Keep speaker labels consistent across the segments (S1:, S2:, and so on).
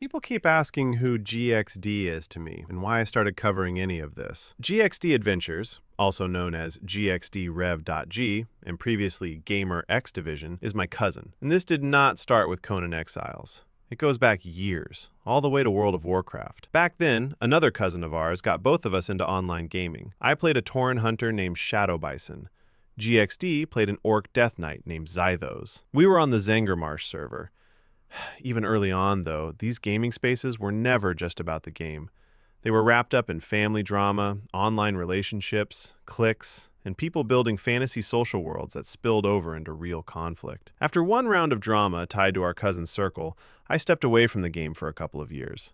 S1: People keep asking who GXD is to me and why I started covering any of this. GXD Adventures, also known as GXDRev.G and previously Gamer X Division, is my cousin. And this did not start with Conan Exiles. It goes back years, all the way to World of Warcraft. Back then, another cousin of ours got both of us into online gaming. I played a Tauren hunter named Shadow Bison. GXD played an Orc Death Knight named Zythos. We were on the Zangarmarsh server. Even early on, though, these gaming spaces were never just about the game. They were wrapped up in family drama, online relationships, cliques, and people building fantasy social worlds that spilled over into real conflict. After one round of drama tied to our cousin's circle, I stepped away from the game for a couple of years.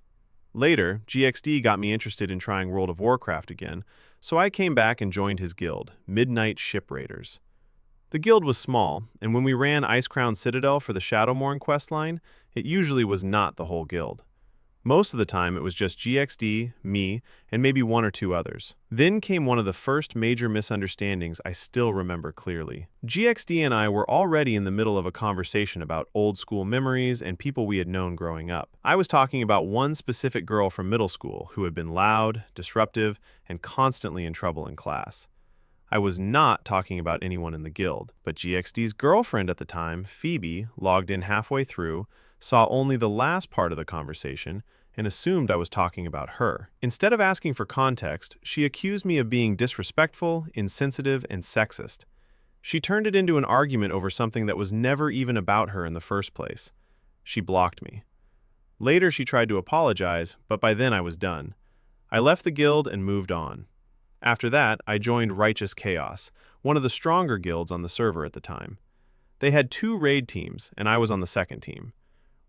S1: Later, GXD got me interested in trying World of Warcraft again, so I came back and joined his guild, Midnight Ship Raiders. The guild was small, and when we ran Icecrown Citadel for the Shadowmourne questline, it usually was not the whole guild. Most of the time it was just GXD, me, and maybe one or two others. Then came one of the first major misunderstandings I still remember clearly. GXD and I were already in the middle of a conversation about old school memories and people we had known growing up. I was talking about one specific girl from middle school who had been loud, disruptive, and constantly in trouble in class. I was not talking about anyone in the guild, but GXD's girlfriend at the time, Phoebe, logged in halfway through, saw only the last part of the conversation, and assumed I was talking about her. Instead of asking for context, she accused me of being disrespectful, insensitive, and sexist. She turned it into an argument over something that was never even about her in the first place. She blocked me. Later she tried to apologize, but by then I was done. I left the guild and moved on. After that, I joined Righteous Chaos, one of the stronger guilds on the server at the time. They had 2 raid teams, and I was on the second team.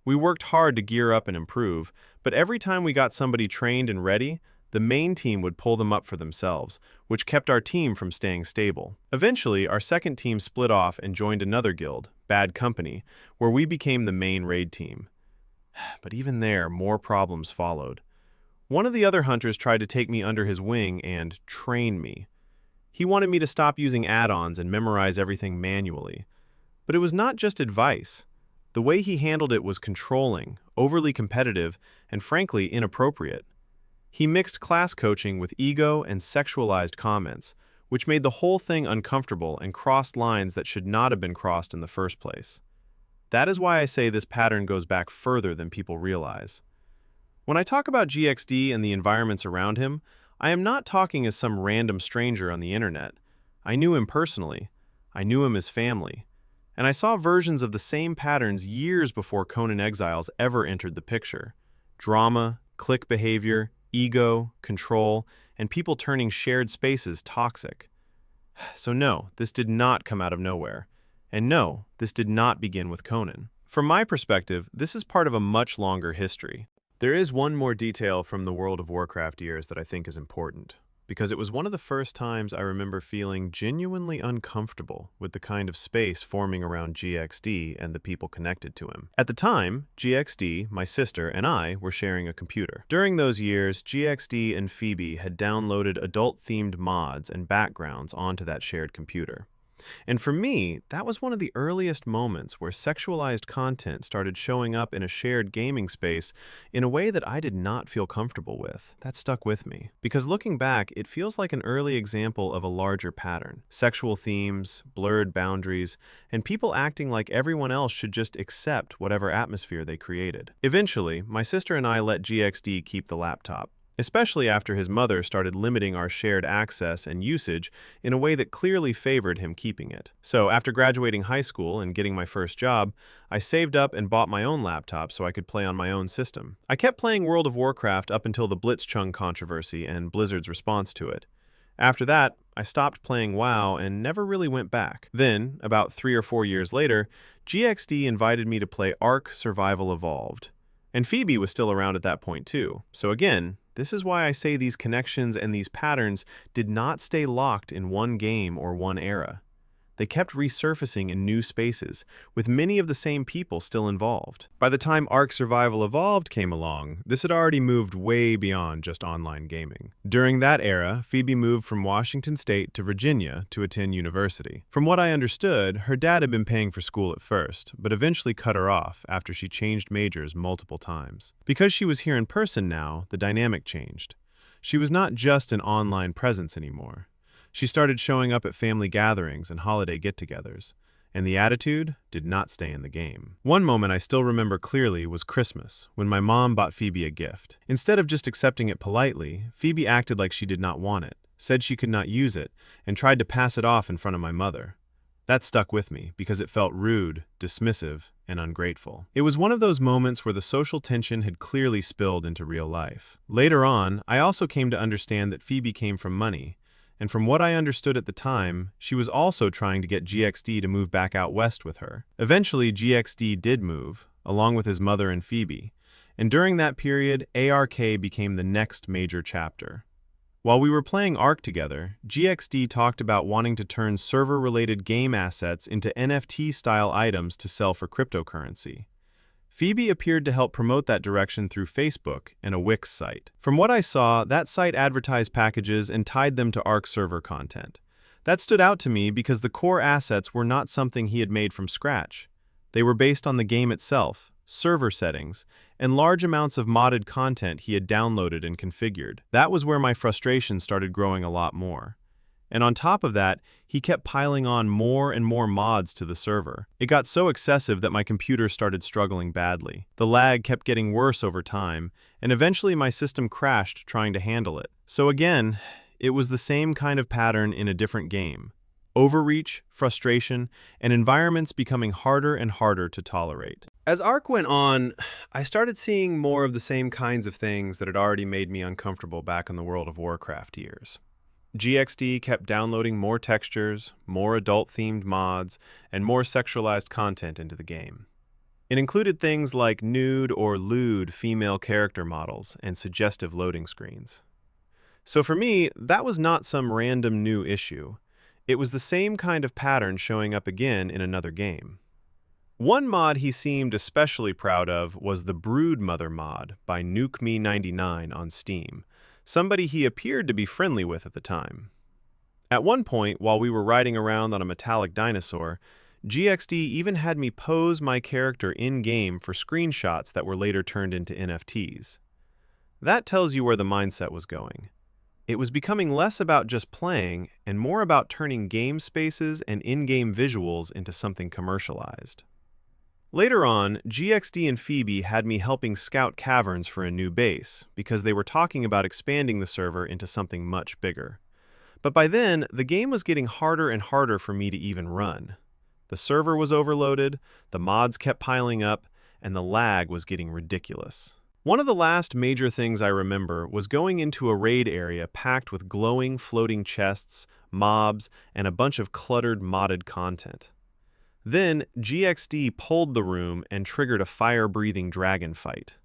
S1: We worked hard to gear up and improve, but every time we got somebody trained and ready, the main team would pull them up for themselves, which kept our team from staying stable. Eventually, our second team split off and joined another guild, Bad Company, where we became the main raid team. But even there, more problems followed. One of the other hunters tried to take me under his wing and train me. He wanted me to stop using add-ons and memorize everything manually. But it was not just advice. The way he handled it was controlling, overly competitive, and frankly inappropriate. He mixed class coaching with ego and sexualized comments, which made the whole thing uncomfortable and crossed lines that should not have been crossed in the first place. That is why I say this pattern goes back further than people realize. When I talk about GXD and the environments around him, I am not talking as some random stranger on the internet. I knew him personally. I knew him as family. And I saw versions of the same patterns years before Conan Exiles ever entered the picture. Drama, clique behavior, ego, control, and people turning shared spaces toxic. So no, this did not come out of nowhere. And no, this did not begin with Conan. From my perspective, this is part of a much longer history. There is one more detail from the World of Warcraft years that I think is important, because it was one of the first times I remember feeling genuinely uncomfortable with the kind of space forming around GXD and the people connected to him. At the time, GXD, my sister, and I were sharing a computer. During those years, GXD and Phoebe had downloaded adult-themed mods and backgrounds onto that shared computer. And for me, that was one of the earliest moments where sexualized content started showing up in a shared gaming space in a way that I did not feel comfortable with. That stuck with me. Because looking back, it feels like an early example of a larger pattern. Sexual themes, blurred boundaries, and people acting like everyone else should just accept whatever atmosphere they created. Eventually, my sister and I let GXD keep the laptop, especially after his mother started limiting our shared access and usage in a way that clearly favored him keeping it. So after graduating high school and getting my first job, I saved up and bought my own laptop so I could play on my own system. I kept playing World of Warcraft up until the Blitzchung controversy and Blizzard's response to it. After that, I stopped playing WoW and never really went back. Then, about 3 or 4 years later, GXD invited me to play Ark Survival Evolved. And Phoebe was still around at that point too. So again, this is why I say these connections and these patterns did not stay locked in one game or one era. They kept resurfacing in new spaces, with many of the same people still involved. By the time Ark Survival Evolved came along, this had already moved way beyond just online gaming. During that era, Phoebe moved from Washington State to Virginia to attend university. From what I understood, her dad had been paying for school at first, but eventually cut her off after she changed majors multiple times. Because she was here in person now, the dynamic changed. She was not just an online presence anymore. She started showing up at family gatherings and holiday get-togethers, and the attitude did not stay in the game. One moment I still remember clearly was Christmas, when my mom bought Phoebe a gift. Instead of just accepting it politely, Phoebe acted like she did not want it, said she could not use it, and tried to pass it off in front of my mother. That stuck with me because it felt rude, dismissive, and ungrateful. It was one of those moments where the social tension had clearly spilled into real life. Later on, I also came to understand that Phoebe came from money, and from what I understood at the time, she was also trying to get GXD to move back out west with her. Eventually, GXD did move, along with his mother and Phoebe, and during that period, ARK became the next major chapter. While we were playing Ark together, GXD talked about wanting to turn server-related game assets into NFT-style items to sell for cryptocurrency. Phoebe appeared to help promote that direction through Facebook and a Wix site. From what I saw, that site advertised packages and tied them to Ark server content. That stood out to me because the core assets were not something he had made from scratch. They were based on the game itself, server settings, and large amounts of modded content he had downloaded and configured. That was where my frustration started growing a lot more. And on top of that, he kept piling on more and more mods to the server. It got so excessive that my computer started struggling badly. The lag kept getting worse over time, and eventually my system crashed trying to handle it. So again, it was the same kind of pattern in a different game. Overreach, frustration, and environments becoming harder and harder to tolerate. As Ark went on, I started seeing more of the same kinds of things that had already made me uncomfortable back in the World of Warcraft years. GXD kept downloading more textures, more adult-themed mods, and more sexualized content into the game. It included things like nude or lewd female character models and suggestive loading screens. So for me, that was not some random new issue. It was the same kind of pattern showing up again in another game. One mod he seemed especially proud of was the Broodmother mod by NukeMe99 on Steam, somebody he appeared to be friendly with at the time. At one point, while we were riding around on a metallic dinosaur, GXD even had me pose my character in-game for screenshots that were later turned into NFTs. That tells you where the mindset was going. It was becoming less about just playing and more about turning game spaces and in-game visuals into something commercialized. Later on, GXD and Phoebe had me helping scout caverns for a new base because they were talking about expanding the server into something much bigger. But by then, the game was getting harder and harder for me to even run. The server was overloaded, the mods kept piling up, and the lag was getting ridiculous. One of the last major things I remember was going into a raid area packed with glowing floating chests, mobs, and a bunch of cluttered modded content. Then, GXD pulled the room and triggered a fire-breathing dragon fight.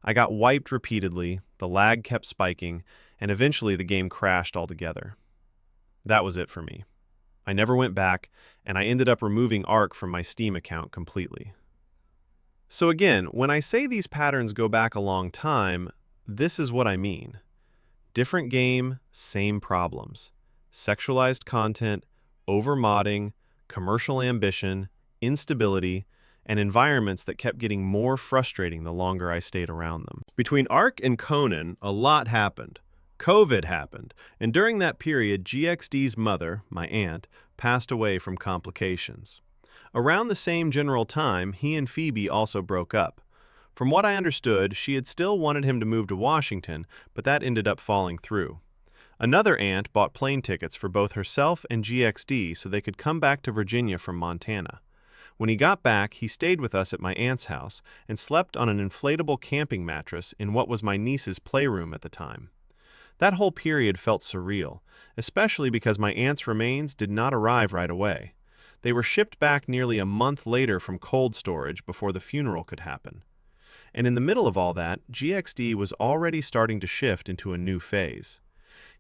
S1: I got wiped repeatedly, the lag kept spiking, and eventually the game crashed altogether. That was it for me. I never went back, and I ended up removing Ark from my Steam account completely. So again, when I say these patterns go back a long time, this is what I mean. Different game, same problems. Sexualized content, over-modding, commercial ambition, instability, and environments that kept getting more frustrating the longer I stayed around them. Between Ark and Conan, a lot happened. COVID happened, and during that period, GXD's mother, my aunt, passed away from complications. Around the same general time, he and Phoebe also broke up. From what I understood, she had still wanted him to move to Washington, but that ended up falling through. Another aunt bought plane tickets for both herself and GXD so they could come back to Virginia from Montana. When he got back, he stayed with us at my aunt's house and slept on an inflatable camping mattress in what was my niece's playroom at the time. That whole period felt surreal, especially because my aunt's remains did not arrive right away. They were shipped back nearly a month later from cold storage before the funeral could happen. And in the middle of all that, GXD was already starting to shift into a new phase.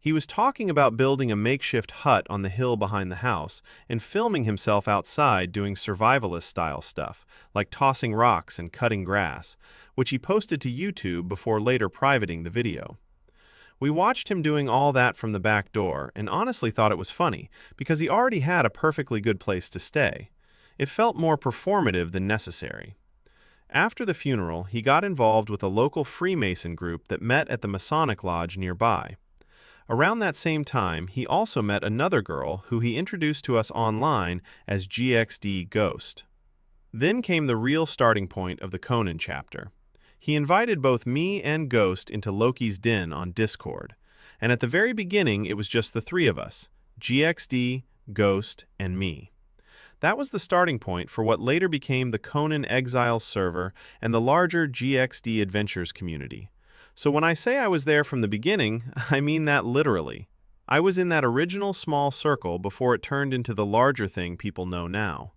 S1: He was talking about building a makeshift hut on the hill behind the house and filming himself outside doing survivalist-style stuff, like tossing rocks and cutting grass, which he posted to YouTube before later privating the video. We watched him doing all that from the back door and honestly thought it was funny, because he already had a perfectly good place to stay. It felt more performative than necessary. After the funeral, he got involved with a local Freemason group that met at the Masonic Lodge nearby. Around that same time, he also met another girl who he introduced to us online as GXD Ghost. Then came the real starting point of the Conan chapter. He invited both me and Ghost into Loki's Den on Discord, and at the very beginning it was just the three of us, GXD, Ghost, and me. That was the starting point for what later became the Conan Exiles server and the larger GXD Adventures community. So when I say I was there from the beginning, I mean that literally. I was in that original small circle before it turned into the larger thing people know now.